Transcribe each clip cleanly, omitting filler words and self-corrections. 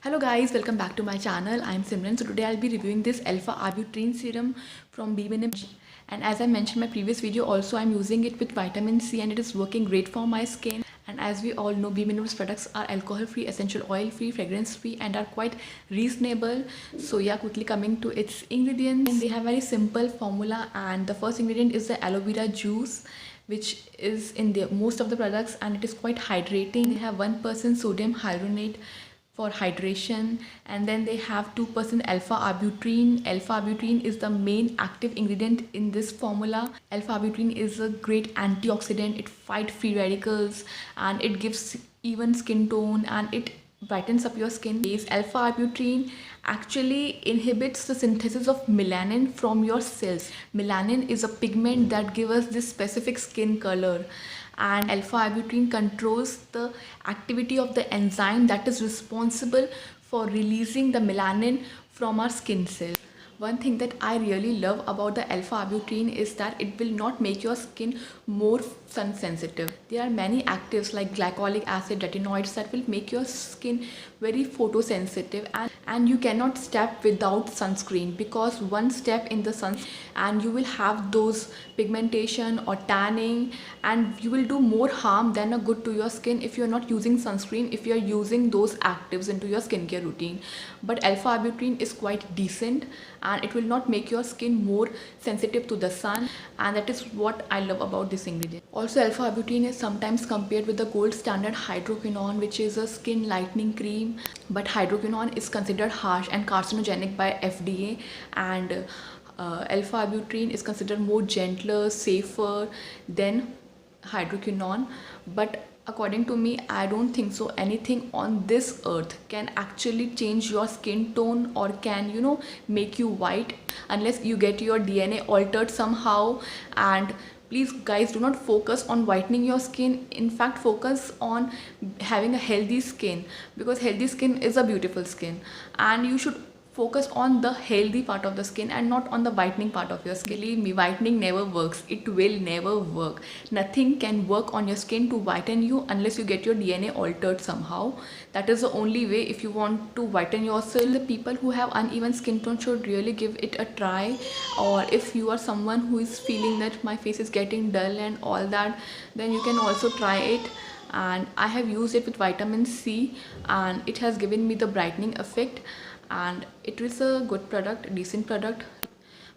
Hello guys, welcome back to my channel. I'm Simran. So today I'll be reviewing this Alpha Arbutin serum from B-Minim. And as I mentioned in my previous video, also I'm using it with vitamin C and it is working great for my skin. And as we all know, B-Minim's products are alcohol-free, essential oil-free, fragrance-free and are quite reasonable. So yeah, quickly coming to its ingredients. And they have very simple formula, and the first ingredient is the aloe vera juice, which is in the most of the products, and it is quite hydrating. They have 1% sodium hyaluronate for hydration, and then they have 2% alpha arbutin. Alpha arbutin is the main active ingredient in this formula. Alpha arbutin is a great antioxidant. It fights free radicals and it gives even skin tone and it brightens up your skin. Alpha arbutin actually inhibits the synthesis of melanin from your cells. Melanin is a pigment that gives us this specific skin color, and alpha arbutin controls the activity of the enzyme that is responsible for releasing the melanin from our skin cells. One thing that I really love about the alpha arbutin is that it will not make your skin more sun sensitive. There are many actives like glycolic acid, retinoids that will make your skin very photosensitive, and you cannot step without sunscreen, because one step in the sun and you will have those pigmentation or tanning, and you will do more harm than a good to your skin if you're not using sunscreen, if you're using those actives into your skincare routine. But alpha arbutin is quite decent and it will not make your skin more sensitive to the sun, and that is what I love about this ingredient. Also, alpha arbutin is sometimes compared with the gold standard hydroquinone, which is a skin lightening cream, but hydroquinone is considered harsh and carcinogenic by FDA, and alpha arbutin is considered more gentler, safer than hydroquinone. But according to me, I don't think so anything on this earth can actually change your skin tone or can, make you white, unless you get your DNA altered somehow. And please guys, do not focus on whitening your skin. In fact, focus on having a healthy skin, because healthy skin is a beautiful skin, and you should focus on the healthy part of the skin and not on the whitening part of your skin. Believe me, whitening never works. It will never work. Nothing can work on your skin to whiten you unless you get your DNA altered somehow. That is the only way if you want to whiten yourself. The people who have uneven skin tone should really give it a try. Or if you are someone who is feeling that my face is getting dull and all that, then you can also try it. And I have used it with vitamin C and it has given me the brightening effect, and it is a good product, decent product.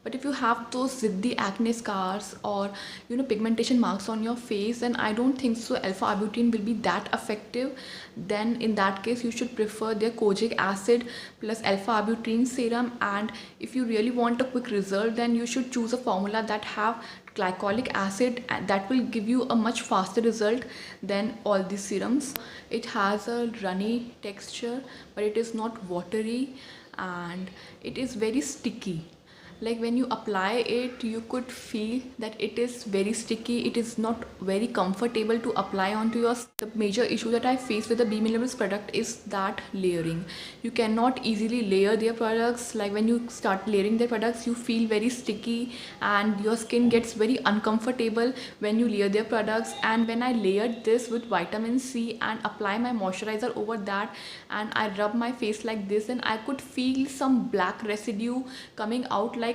But if you have those ziddy acne scars or pigmentation marks on your face, then I don't think so alpha arbutin will be that effective. Then in that case you should prefer their kojic acid plus alpha arbutin serum. And if you really want a quick result, then you should choose a formula that have glycolic acid, and that will give you a much faster result than all these serums. It has a runny texture, but it is not watery, and it is very sticky. Like when you apply it, you could feel that it is very sticky. It is not very comfortable to apply onto your skin. The major issue that I face with the B-Minimalist product is that layering. You cannot easily layer their products. Like when you start layering their products, you feel very sticky and your skin gets very uncomfortable when you layer their products. And when I layered this with vitamin C and apply my moisturizer over that, and I rub my face like this, and I could feel some black residue coming out, like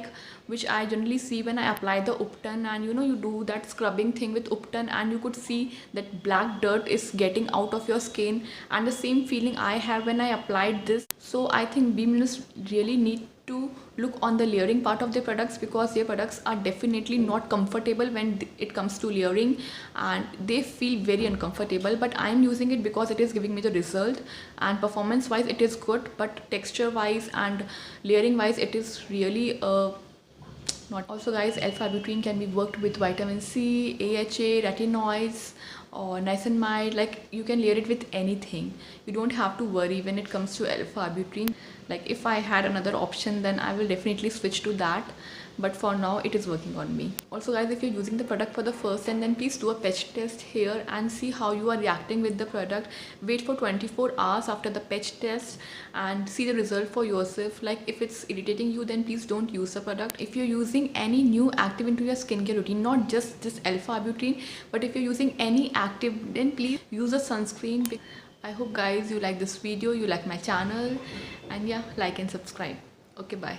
which I generally see when I apply the Upton, and you do that scrubbing thing with Upton and you could see that black dirt is getting out of your skin, and the same feeling I have when I applied this. So I think B-Minimalist really need to look on the layering part of their products, because their products are definitely not comfortable when it comes to layering, and they feel very uncomfortable. But I'm using it because it is giving me the result, and performance wise it is good, but texture wise and layering wise it is really not. Also guys, alpha arbutin can be worked with vitamin C, AHA, retinoids or niacinamide. Like you can layer it with anything. You don't have to worry when it comes to alpha arbutin. Like if I had another option, then I will definitely switch to that, but for now it is working on me. Also guys, if you're using the product for the first time, then please do a patch test here and see how you are reacting with the product. Wait for 24 hours after the patch test and see the result for yourself. Like if it's irritating you, then please don't use the product. If you're using any new active into your skincare routine, not just this alpha arbutin, but if you're using any active, then please use a sunscreen. I hope guys you like this video, you like my channel, and yeah, like and subscribe. Okay, bye.